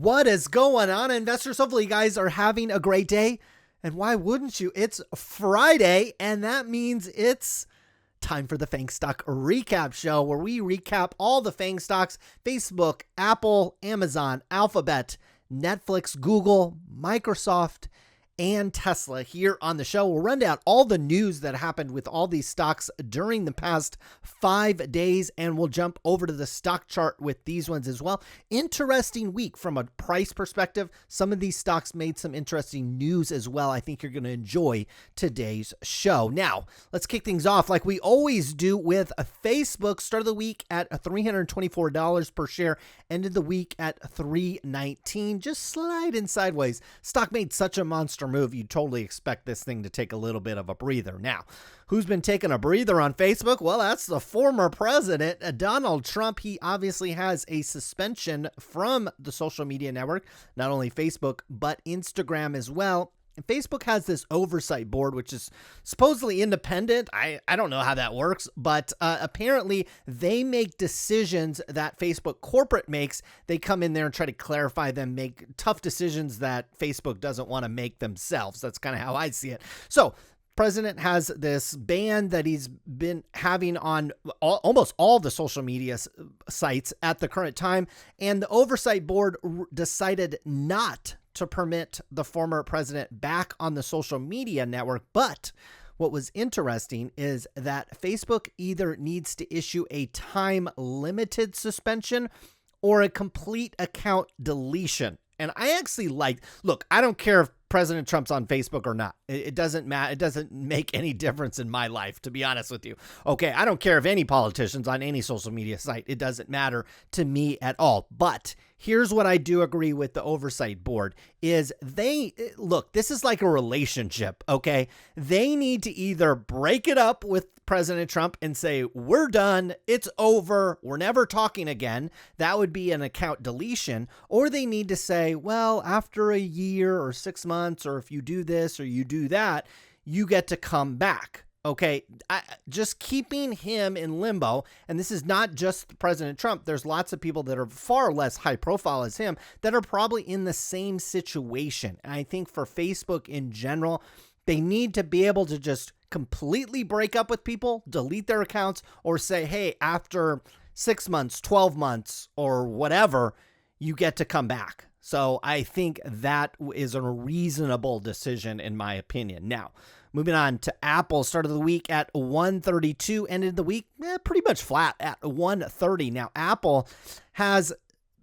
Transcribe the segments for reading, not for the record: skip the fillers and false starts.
What is going on, investors? Hopefully you guys are having a great day. And why wouldn't you? It's Friday, and that means it's time for the FAANG Stock Recap Show, where we recap all the FAANG stocks: Facebook, Apple, Amazon, Alphabet, Netflix, Google, Microsoft, and Tesla. Here on the show, we'll run down all the news that happened with all these stocks during the past 5 days, and we'll jump over to the stock chart with these ones as well. Interesting week from a price perspective. Some of these stocks made some interesting news as well. I think you're going to enjoy today's show. Now, let's kick things off like we always do with Facebook. Started the week at $324 per share, ended the week at $319, just sliding sideways. Stock made such a monster move, you totally expect this thing to take a little bit of a breather. Now, who's been taking a breather on Facebook? Well, that's the former president, Donald Trump. He obviously has a suspension from the social media network, not only Facebook, but Instagram as well. And Facebook has this oversight board, which is supposedly independent. I don't know how that works, but apparently they make decisions that Facebook corporate makes. They come in there and try to clarify them, make tough decisions that Facebook doesn't want to make themselves. That's kind of how I see it. So president has this ban that he's been having on almost all the social media sites at the current time. And the oversight board decided not to permit the former president back on the social media network. But what was interesting is that Facebook either needs to issue a time-limited suspension or a complete account deletion. And I actually look, I don't care if President Trump's on Facebook or not. It doesn't matter. It doesn't make any difference in my life, to be honest with you. Okay, I don't care if any politician's on any social media site. It doesn't matter to me at all. But here's what I do agree with the oversight board is look, this is like a relationship, okay? They need to either break it up with President Trump and say, we're done, it's over, we're never talking again. That would be an account deletion. Or they need to say, well, after a year or 6 months, or if you do this or you do that, you get to come back. Okay, just keeping him in limbo, and this is not just President Trump. There's lots of people that are far less high profile as him that are probably in the same situation. And I think for Facebook in general, they need to be able to just completely break up with people, delete their accounts, or say, hey, after 6 months, 12 months, or whatever, you get to come back. So I think that is a reasonable decision in my opinion. Now, moving on to Apple, started the week at 132, ended the week pretty much flat at 130. Now, Apple has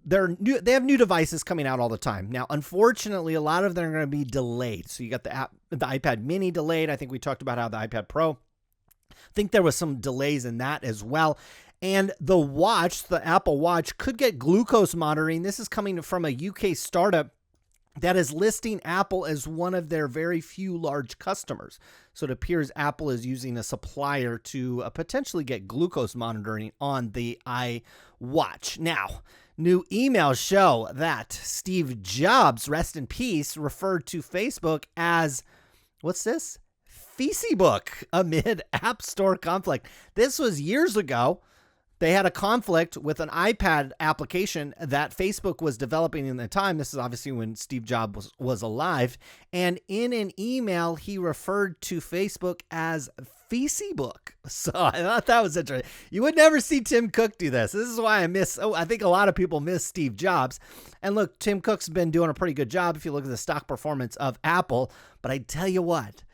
they have new devices coming out all the time. Now, unfortunately, a lot of them are going to be delayed. So you got the iPad mini delayed. I think we talked about how the iPad Pro, I think there was some delays in that as well. And the watch, the Apple Watch, could get glucose monitoring. This is coming from a UK startup that is listing Apple as one of their very few large customers. So it appears Apple is using a supplier to potentially get glucose monitoring on the iWatch. Now, new emails show that Steve Jobs, rest in peace, referred to Facebook as, what's this? Facebook amid App Store conflict. This was years ago. They had a conflict with an iPad application that Facebook was developing in the time. This is obviously when Steve Jobs was alive. And in an email, he referred to Facebook as Facebook. So I thought that was interesting. You would never see Tim Cook do this. This is why I think a lot of people miss Steve Jobs. And look, Tim Cook's been doing a pretty good job if you look at the stock performance of Apple. But I tell you what,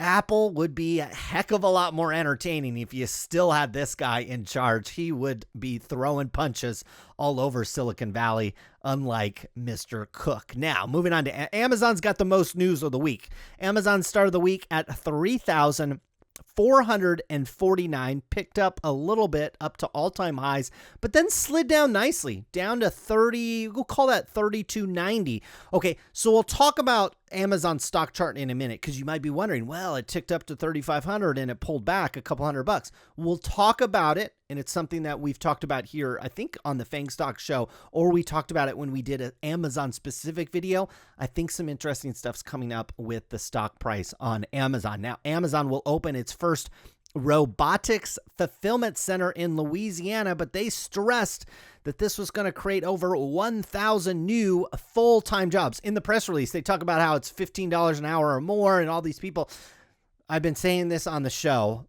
Apple would be a heck of a lot more entertaining if you still had this guy in charge. He would be throwing punches all over Silicon Valley, unlike Mr. Cook. Now, moving on to Amazon's got the most news of the week. Amazon started the week at 3,449, picked up a little bit up to all-time highs, but then slid down nicely, down to 30, we'll call that 32.90. Okay, so we'll talk about Amazon stock chart in a minute, because you might be wondering, well, it ticked up to 3,500 and it pulled back a couple $100. We'll talk about it, and it's something that we've talked about here, I think, on the FAANG Stock Show, or we talked about it when we did an Amazon-specific video. I think some interesting stuff's coming up with the stock price on Amazon. Now, Amazon will open its first robotics fulfillment center in Louisiana, but they stressed that this was going to create over 1,000 new full-time jobs. In the press release, they talk about how it's $15 an hour or more, and all these people. I've been saying this on the show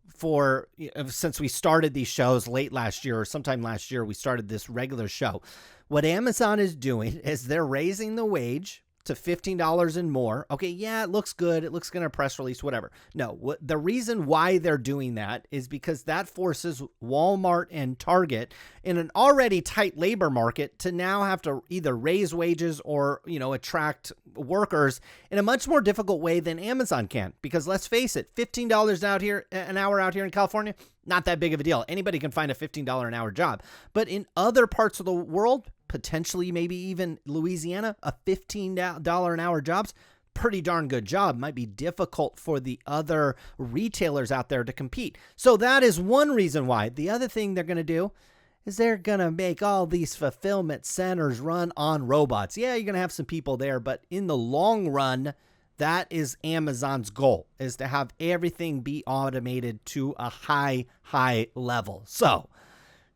since we started these shows late last year or sometime last year. We started this regular show. What Amazon is doing is they're raising the wage to $15 and more. Okay, yeah, it looks good. It looks good in a press release, whatever. No, the reason why they're doing that is because that forces Walmart and Target in an already tight labor market to now have to either raise wages or, attract workers in a much more difficult way than Amazon can. Because let's face it, $15 an hour out here in California, not that big of a deal. Anybody can find a $15 an hour job. But in other parts of the world, potentially maybe even Louisiana, a $15 an hour job's pretty darn good job. Might be difficult for the other retailers out there to compete. So that is one reason why. The other thing they're going to do is they're going to make all these fulfillment centers run on robots. Yeah, you're going to have some people there, but in the long run, that is Amazon's goal, is to have everything be automated to a high level. So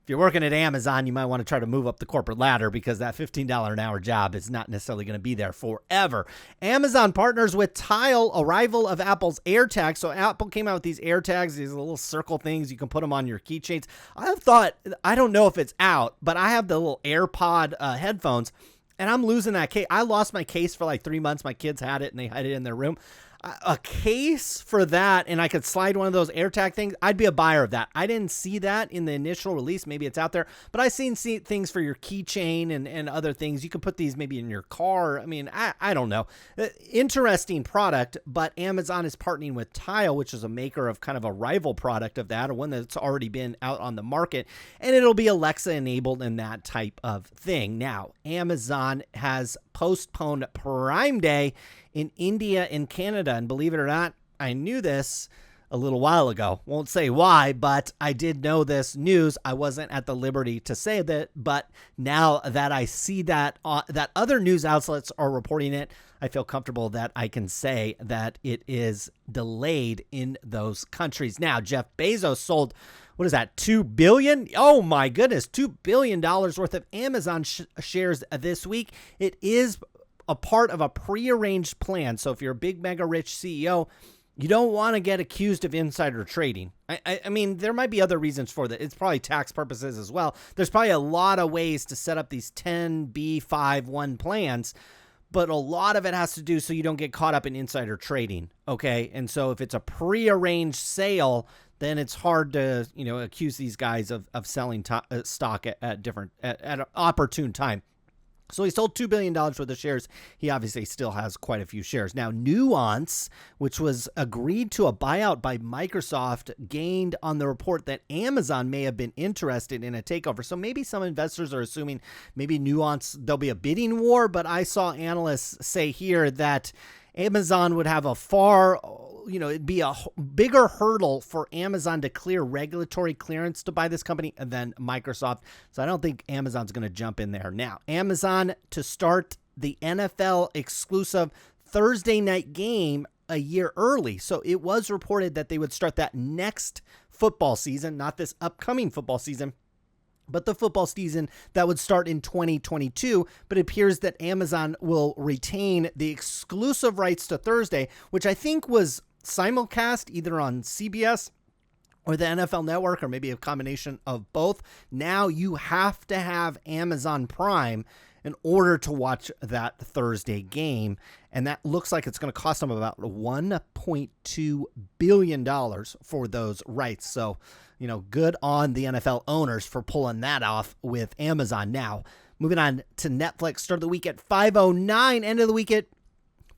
if you're working at Amazon, you might want to try to move up the corporate ladder because that $15 an hour job is not necessarily going to be there forever. Amazon partners with Tile, a rival of Apple's AirTags. So Apple came out with these AirTags, these little circle things. You can put them on your keychains. I don't know if it's out, but I have the little AirPod headphones, and I'm losing that case. I lost my case for like 3 months. My kids had it, and they had it in their room. A case for that, and I could slide one of those AirTag things, I'd be a buyer of that. I didn't see that in the initial release. Maybe it's out there, but I've seen things for your keychain and other things. You can put these maybe in your car. I mean, I don't know. Interesting product, but Amazon is partnering with Tile, which is a maker of kind of a rival product of that, or one that's already been out on the market, and it'll be Alexa enabled and that type of thing. Now, Amazon has postponed Prime Day in India and Canada. And believe it or not, I knew this a little while ago. Won't say why, but I did know this news. I wasn't at the liberty to say that, but now that I see that other news outlets are reporting it, I feel comfortable that I can say that it is delayed in those countries. Now, Jeff Bezos sold, what is that, $2 billion? Oh my goodness, $2 billion worth of Amazon shares this week. It is a part of a prearranged plan. So if you're a big mega rich CEO, you don't want to get accused of insider trading. I mean, there might be other reasons for that. It's probably tax purposes as well. There's probably a lot of ways to set up these 10b5-1 plans, but a lot of it has to do so you don't get caught up in insider trading. Okay. And so if it's a prearranged sale, then it's hard to, accuse these guys of selling stock at an opportune time. So he sold $2 billion worth of shares. He obviously still has quite a few shares. Now, Nuance, which was agreed to a buyout by Microsoft, gained on the report that Amazon may have been interested in a takeover. So maybe some investors are assuming maybe Nuance, there'll be a bidding war, but I saw analysts say here that Amazon would have it'd be a bigger hurdle for Amazon to clear regulatory clearance to buy this company than Microsoft. So I don't think Amazon's going to jump in there. Now, Amazon to start the NFL exclusive Thursday night game a year early. So it was reported that they would start that next football season, not this upcoming football season, but the football season that would start in 2022. But it appears that Amazon will retain the exclusive rights to Thursday, which I think was simulcast either on CBS or the NFL Network, or maybe a combination of both. Now you have to have Amazon Prime in order to watch that Thursday game. And that looks like it's going to cost them about $1.2 billion for those rights. So, good on the NFL owners for pulling that off with Amazon. Now, moving on to Netflix, start of the week at 509, end of the week at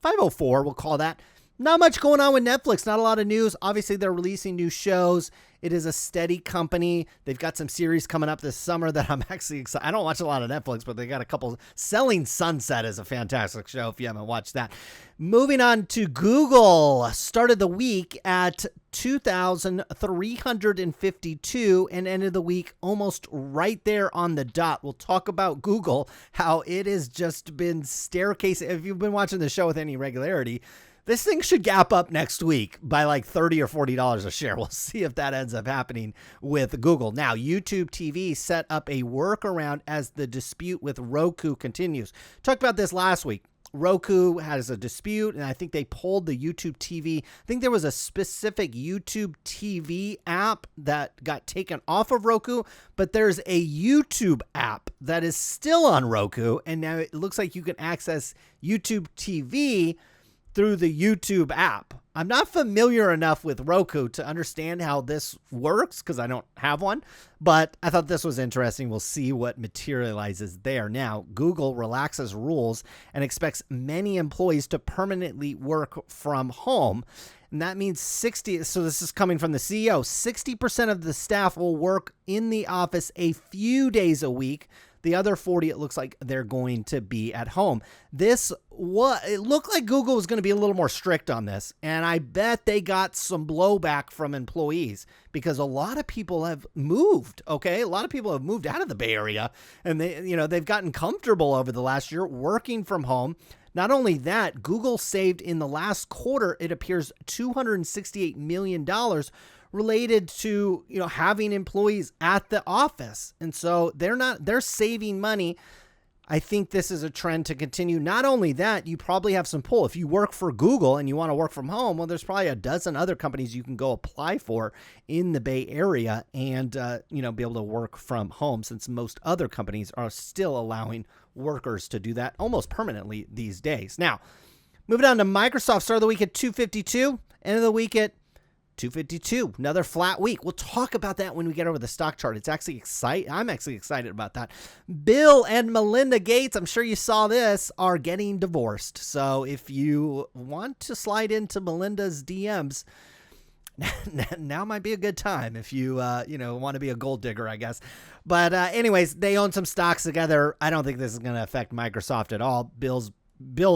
504, we'll call that. Not much going on with Netflix. Not a lot of news. Obviously, they're releasing new shows. It is a steady company. They've got some series coming up this summer that I'm actually excited. I don't watch a lot of Netflix, but they got a couple. Selling Sunset is a fantastic show if you haven't watched that. Moving on to Google. Started the week at 2,352 and ended the week almost right there on the dot. We'll talk about Google, how it has just been staircasing. If you've been watching the show with any regularity, This thing should gap up next week by like $30 or $40 a share. We'll see if that ends up happening with Google. Now, YouTube TV set up a workaround as the dispute with Roku continues. Talked about this last week. Roku has a dispute, and I think they pulled the YouTube TV. I think there was a specific YouTube TV app that got taken off of Roku, but there's a YouTube app that is still on Roku, and now it looks like you can access YouTube TV through the YouTube app. I'm not familiar enough with Roku to understand how this works because I don't have one, but I thought this was interesting. We'll see what materializes there. Now, Google relaxes rules and expects many employees to permanently work from home. And that means 60, so this is coming from the CEO, 60% of the staff will work in the office a few days a week. The other 40, it looks like they're going to be at home. It looked like Google was going to be a little more strict on this, and I bet they got some blowback from employees because a lot of people have moved. Okay, a lot of people have moved out of the Bay Area, and they've gotten comfortable over the last year working from home. Not only that, Google saved in the last quarter, it appears $268 million related to, having employees at the office. And so they're saving money. I think this is a trend to continue. Not only that, you probably have some pull. If you work for Google and you want to work from home, well, there's probably a dozen other companies you can go apply for in the Bay Area and, be able to work from home, since most other companies are still allowing workers to do that almost permanently these days. Now, moving on to Microsoft, start of the week at 252, end of the week at 252, another flat week. We'll talk about that when we get over the stock chart. It's actually exciting. I'm actually excited about that. Bill and Melinda Gates, I'm sure you saw this, are getting divorced. So if you want to slide into Melinda's DMs, now might be a good time if you, want to be a gold digger, I guess. But anyways, they own some stocks together. I don't think this is going to affect Microsoft at all. Bill's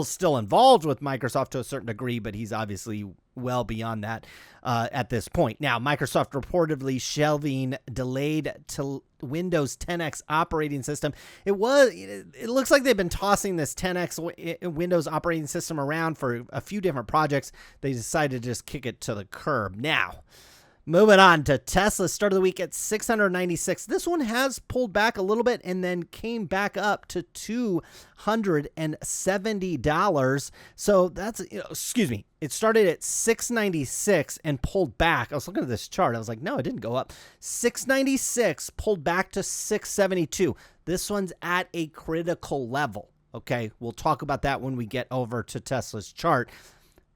still involved with Microsoft to a certain degree, but he's obviously well beyond that at this point. Now, Microsoft reportedly shelving delayed to Windows 10X operating system. It looks like they've been tossing this 10X Windows operating system around for a few different projects. They decided to just kick it to the curb. Now, moving on to Tesla, start of the week at 696. This one has pulled back a little bit and then came back up to $270. So that's, it started at 696 and pulled back. I was looking at this chart. I was like, no, it didn't go up. 696 pulled back to 672. This one's at a critical level. Okay, we'll talk about that when we get over to Tesla's chart.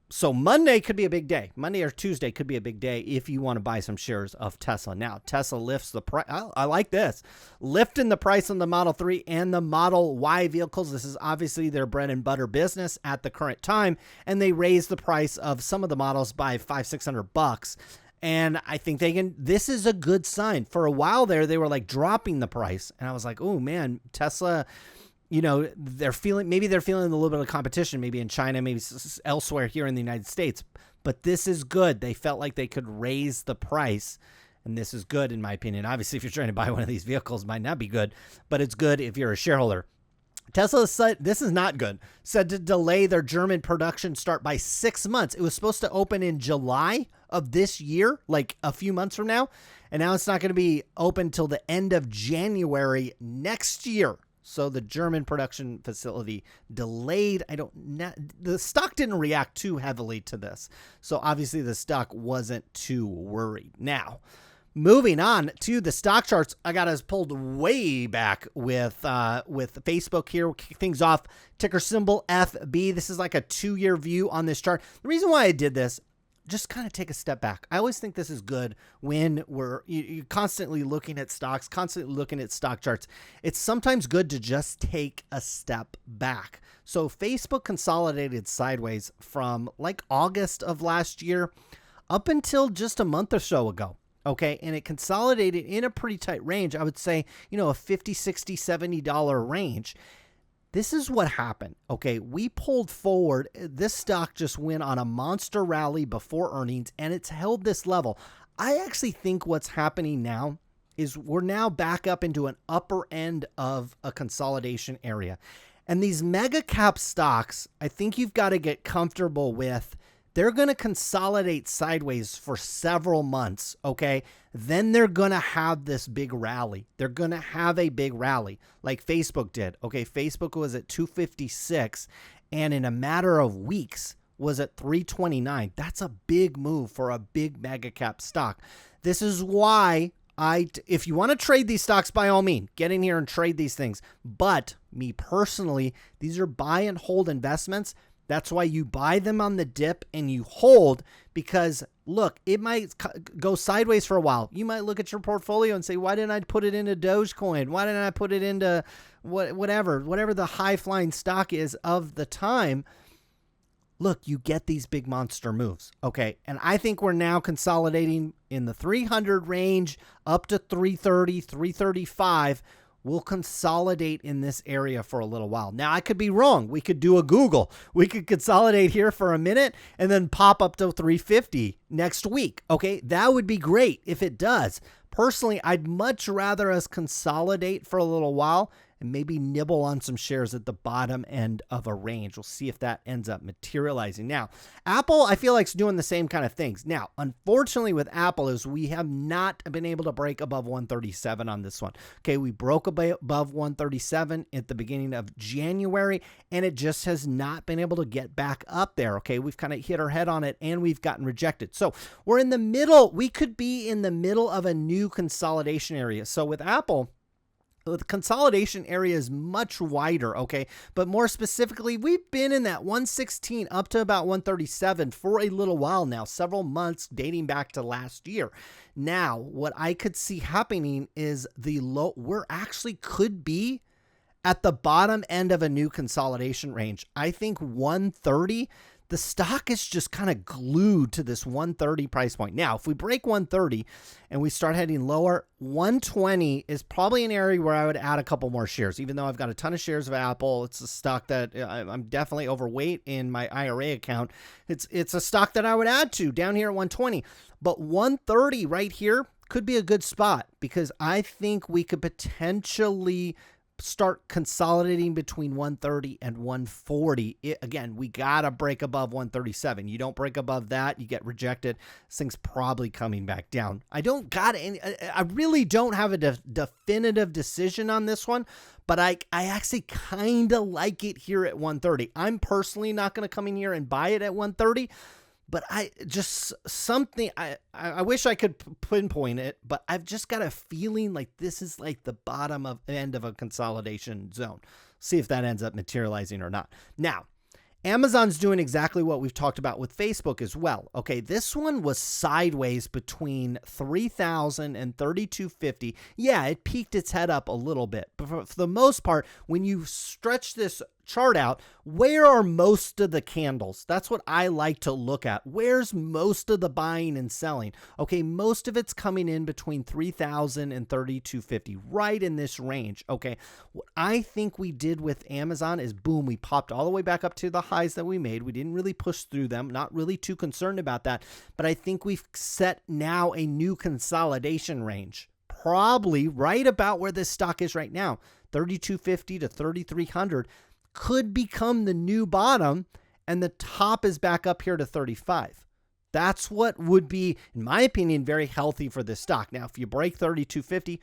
So Monday could be a big day. Monday or Tuesday could be a big day if you want to buy some shares of Tesla. Now, Tesla lifts the price. I like this. Lifting the price on the Model 3 and the Model Y vehicles. This is obviously their bread and butter business at the current time. And they raised the price of some of the models by $500-$600. And I think this is a good sign. For a while there, they were like dropping the price. And I was like, oh man, Tesla, they're feeling a little bit of competition, maybe in China, maybe elsewhere here in the United States. But this is good. They felt like they could raise the price, and this is good in my opinion. Obviously, if you're trying to buy one of these vehicles, it might not be good, but it's good if you're a shareholder. Tesla said this is not good. Said to delay their German production start by 6 months. It was supposed to open in July of this year, like a few months from now, and now it's not going to be open till the end of January next year. So the German production facility delayed. The stock didn't react too heavily to this. So obviously the stock wasn't too worried. Now, moving on to the stock charts, I got us pulled way back with Facebook here. We'll kick things off. Ticker symbol FB. This is like a 2-year view on this chart. The reason why I did this, just kind of take a step back. I always think this is good when you're constantly looking at stocks, constantly looking at stock charts. It's sometimes good to just take a step back. So Facebook consolidated sideways from like August of last year up until just a month or so ago. Okay. And it consolidated in a pretty tight range. I would say, a $50, $60, $70 range. This is what happened. Okay, we pulled forward. This stock just went on a monster rally before earnings, and it's held this level. I actually think what's happening now is we're now back up into an upper end of a consolidation area. And these mega cap stocks, I think you've got to get comfortable with they're going to consolidate sideways for several months, okay? Then they're going to have this big rally. They're going to have a big rally like Facebook did. Okay, Facebook was at 256 and in a matter of weeks was at 329. That's a big move for a big mega cap stock. This is why if you want to trade these stocks, by all means, get in here and trade these things. But me personally, these are buy and hold investments. That's why you buy them on the dip and you hold, because look, it might go sideways for a while. You might look at your portfolio and say, why didn't I put it into Dogecoin? Why didn't I put it into whatever the high flying stock is of the time? Look, you get these big monster moves. Okay. And I think we're now consolidating in the 300 range up to 330, 335. We'll consolidate in this area for a little while. Now, I could be wrong. We could do a Google. We could consolidate here for a minute and then pop up to 350 next week. Okay, that would be great if it does. Personally, I'd much rather us consolidate for a little while and maybe nibble on some shares at the bottom end of a range. We'll see if that ends up materializing. Now, Apple, I feel like is doing the same kind of things. Now, unfortunately with Apple is we have not been able to break above 137 on this one. Okay, we broke above 137 at the beginning of January, and it just has not been able to get back up there. Okay, we've kind of hit our head on it, and we've gotten rejected. So we're in the middle. We could be in the middle of a new consolidation area. So with Apple, the consolidation area is much wider, okay? But more specifically, we've been in that 116 up to about 137 for a little while now, several months dating back to last year. Now, what I could see happening is we're actually could be at the bottom end of a new consolidation range. I think 130, the stock is just kind of glued to this 130 price point. Now, if we break 130 and we start heading lower, 120 is probably an area where I would add a couple more shares. Even though I've got a ton of shares of Apple, it's a stock that I'm definitely overweight in my IRA account. It's a stock that I would add to down here at 120. But 130 right here could be a good spot because I think we could potentially start consolidating between 130 and 140. Again, we got to break above 137. You don't break above that, you get rejected. This thing's probably coming back down. I really don't have a definitive decision on this one, but I actually kind of like it here at 130. I'm personally not going to come in here and buy it at 130. But I wish I could pinpoint it, but I've just got a feeling like this is like the bottom end of a consolidation zone. See if that ends up materializing or not. Now, Amazon's doing exactly what we've talked about with Facebook as well. Okay, this one was sideways between 3,000 and 3,250. Yeah, it peaked its head up a little bit, but for the most part, when you stretch this chart out, where are most of the candles? That's what I like to look at. Where's most of the buying and selling? Okay, most of it's coming in between 3,000 and 3,250, right in this range. Okay, what I think we did with Amazon is boom, we popped all the way back up to the highs that we made. We didn't really push through them, not really too concerned about that, but I think we've set now a new consolidation range, probably right about where this stock is right now, 3,250 to 3,300. Could become the new bottom, and the top is back up here to 35. That's what would be, in my opinion, very healthy for this stock. Now, if you break 32.50,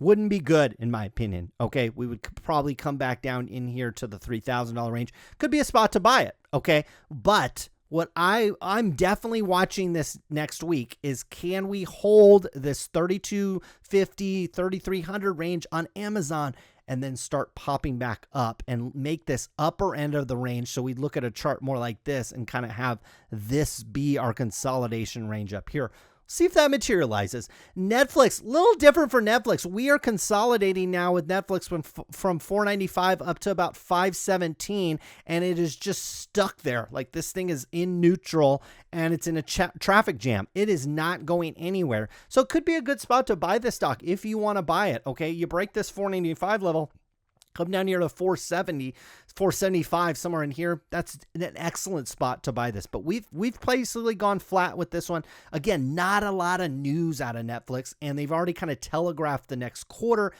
wouldn't be good, in my opinion. Okay, we would probably come back down in here to the $3,000 range. Could be a spot to buy it. Okay, but what I'm definitely watching this next week is, can we hold this 32.50, 3,300 range on Amazon and then start popping back up and make this upper end of the range? So we look at a chart more like this and kind of have this be our consolidation range up here. See if that materializes. Netflix, a little different for Netflix. We are consolidating now with Netflix from $4.95 up to about $5.17, and it is just stuck there. Like, this thing is in neutral, and it's in a traffic jam. It is not going anywhere. So it could be a good spot to buy this stock if you want to buy it. Okay, you break this $4.95 level, come down here to 470, 475, somewhere in here. That's an excellent spot to buy this. But we've basically gone flat with this one. Again, not a lot of news out of Netflix, and they've already kind of telegraphed the next quarter.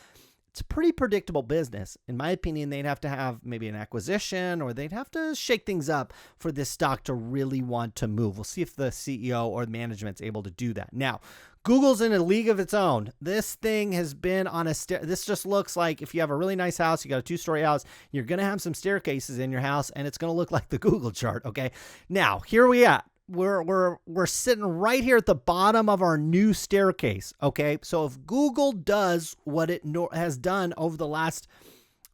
it's a pretty predictable business. In my opinion, they'd have to have maybe an acquisition, or they'd have to shake things up for this stock to really want to move. We'll see if the CEO or the management's able to do that. Now, Google's in a league of its own. This thing has been on a this just looks like if you have a really nice house, you got a 2-story house, you're going to have some staircases in your house, and it's going to look like the Google chart, okay? Now, here we at. We're sitting right here at the bottom of our new staircase, okay? So if Google does what it has done over the last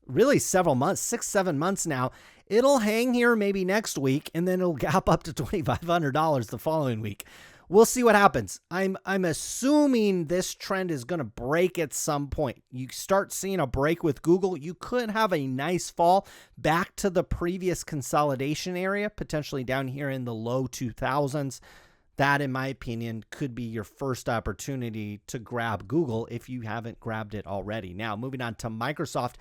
really several months, 6-7 months now, it'll hang here maybe next week, and then it'll gap up to $2,500 the following week. We'll see what happens. I'm assuming this trend is going to break at some point. You start seeing a break with Google, you could have a nice fall back to the previous consolidation area, potentially down here in the low 2000s. That, in my opinion, could be your first opportunity to grab Google if you haven't grabbed it already. Now, moving on to Microsoft.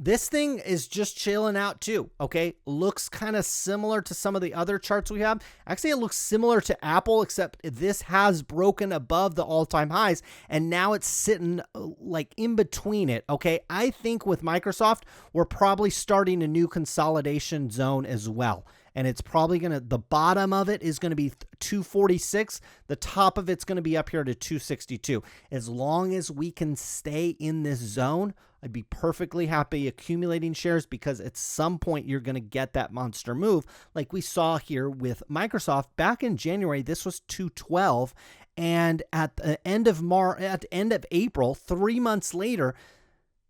This thing is just chilling out too, okay? Looks kind of similar to some of the other charts we have. Actually, it looks similar to Apple, except this has broken above the all-time highs, and now it's sitting like in between it, okay? I think with Microsoft, we're probably starting a new consolidation zone as well. And it's probably going to, the bottom of it is going to be 246. The top of it's going to be up here to 262. As long as we can stay in this zone, I'd be perfectly happy accumulating shares, because at some point you're going to get that monster move like we saw here with Microsoft back in January. This was 212, and at the end of April, 3 months later,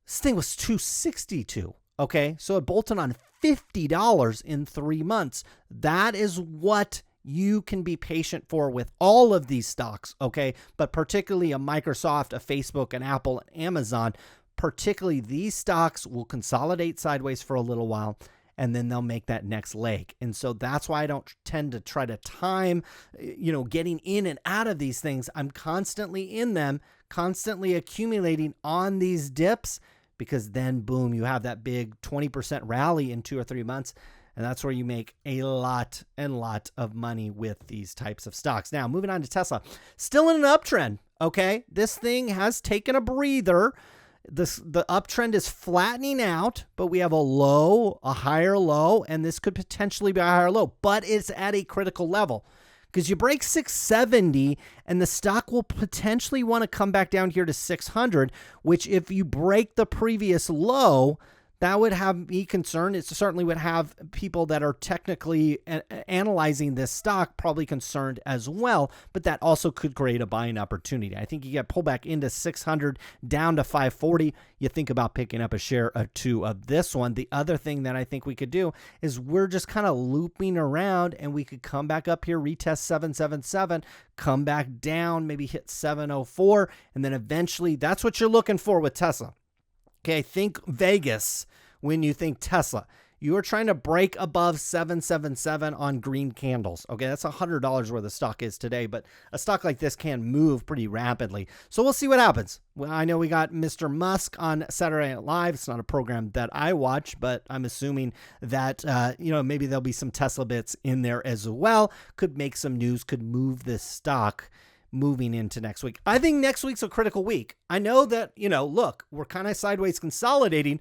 this thing was 262. Okay, so it bolted on $50 in 3 months. That is what you can be patient for with all of these stocks, okay? But particularly a Microsoft, a Facebook, an Apple, and Amazon, particularly these stocks will consolidate sideways for a little while, and then they'll make that next leg. And so that's why I don't tend to try to time, getting in and out of these things. I'm constantly in them, constantly accumulating on these dips, because then, boom, you have that big 20% rally in 2 or 3 months, and that's where you make a lot of money with these types of stocks. Now, moving on to Tesla. Still in an uptrend, okay? This thing has taken a breather. The uptrend is flattening out, but we have a low, a higher low, and this could potentially be a higher low, but it's at a critical level. Because you break 670 and the stock will potentially want to come back down here to 600, which if you break the previous low, that would have me concerned. It certainly would have people that are technically analyzing this stock probably concerned as well, but that also could create a buying opportunity. I think you get pulled back into 600 down to 540. You think about picking up a share or two of this one. The other thing that I think we could do is we're just kind of looping around, and we could come back up here, retest 777, come back down, maybe hit 704, and then eventually that's what you're looking for with Tesla. Okay, think Vegas when you think Tesla. You are trying to break above 777 on green candles. Okay, that's $100 where the stock is today, but a stock like this can move pretty rapidly. So we'll see what happens. Well, I know we got Mr. Musk on Saturday Night Live. It's not a program that I watch, but I'm assuming that, maybe there'll be some Tesla bits in there as well. Could make some news, could move this stock moving into next week. I think next week's a critical week. I know that, look, we're kind of sideways consolidating,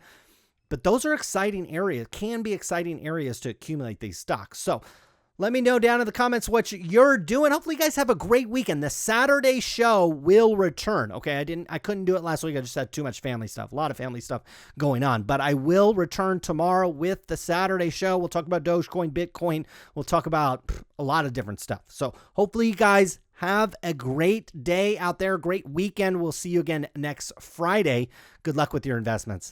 but those are exciting areas, can be exciting areas to accumulate these stocks. So let me know down in the comments what you're doing. Hopefully you guys have a great weekend. The Saturday show will return. Okay, I couldn't do it last week. I just had too much family stuff, a lot of family stuff going on, but I will return tomorrow with the Saturday show. We'll talk about Dogecoin, Bitcoin. We'll talk about a lot of different stuff. So hopefully you guys have a great day out there, great weekend. We'll see you again next Friday. Good luck with your investments.